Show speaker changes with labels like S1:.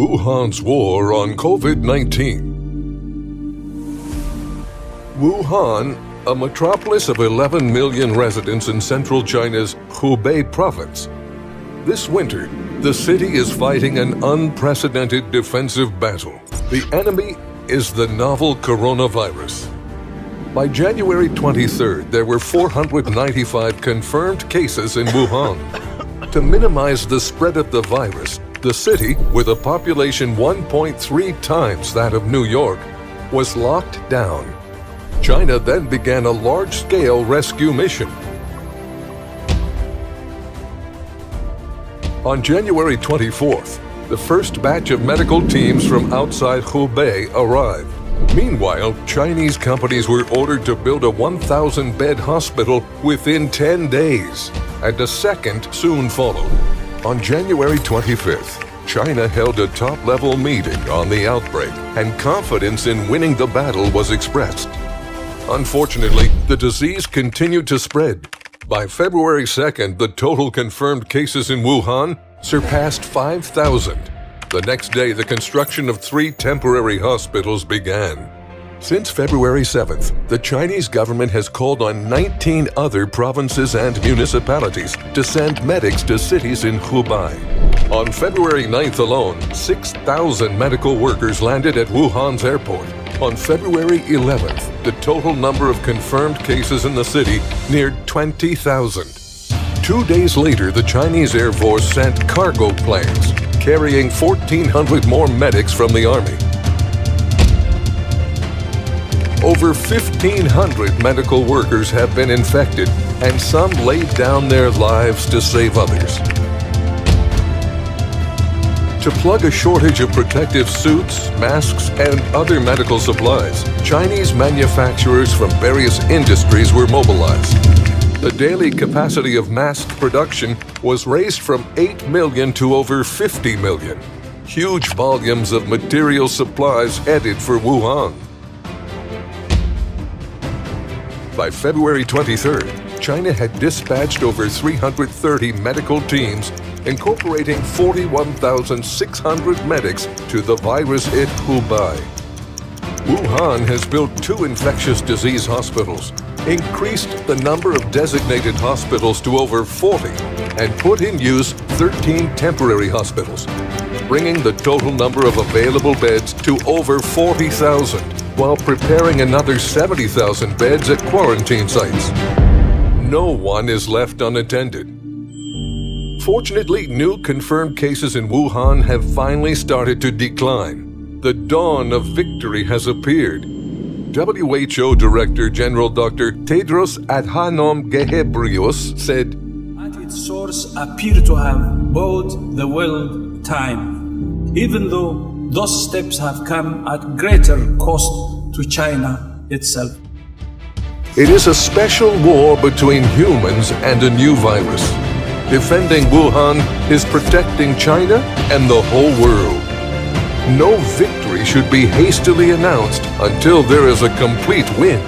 S1: Wuhan's war on COVID-19. Wuhan, a metropolis of 11 million residents in central China's Hubei province. This winter, the city is fighting an unprecedented defensive battle. The enemy is the novel coronavirus. By January 23rd, there were 495 confirmed cases in Wuhan. To minimize the spread of the virus, the city, with a population 1.3 times that of New York, was locked down. China then began a large-scale rescue mission. On January 24th, the first batch of medical teams from outside Hubei arrived. Meanwhile, Chinese companies were ordered to build a 1,000-bed hospital within 10 days, and a second soon followed. On January 25th, China held a top-level meeting on the outbreak, and confidence in winning the battle was expressed. Unfortunately, the disease continued to spread. By February 2nd, the total confirmed cases in Wuhan surpassed 5,000. The next day, the construction of 3 temporary hospitals began. Since February 7th, the Chinese government has called on 19 other provinces and municipalities to send medics to cities in Hubei. On February 9th alone, 6,000 medical workers landed at Wuhan's airport. On February 11th, the total number of confirmed cases in the city neared 20,000. 2 days later, the Chinese Air Force sent cargo planes, carrying 1,400 more medics from the army. Over 1,500 medical workers have been infected, and some laid down their lives to save others. To plug a shortage of protective suits, masks, and other medical supplies, Chinese manufacturers from various industries were mobilized. The daily capacity of mask production was raised from 8 million to over 50 million. Huge volumes of material supplies headed for Wuhan. By February 23rd, China had dispatched over 330 medical teams, incorporating 41,600 medics to the virus-hit Hubei. Wuhan has built 2 infectious disease hospitals, increased the number of designated hospitals to over 40, and put in use 13 temporary hospitals, bringing the total number of available beds to over 40,000, while preparing another 70,000 beds at quarantine sites. No one is left unattended. Fortunately, new confirmed cases in Wuhan have finally started to decline. The dawn of victory has appeared. WHO Director General Dr. Tedros Adhanom Ghebreyesus said,
S2: "At its source appear to have bought the world time, even though those steps have come at greater cost to China itself."
S1: It is a special war between humans and a new virus. Defending Wuhan is protecting China and the whole world. No victory should be hastily announced until there is a complete win.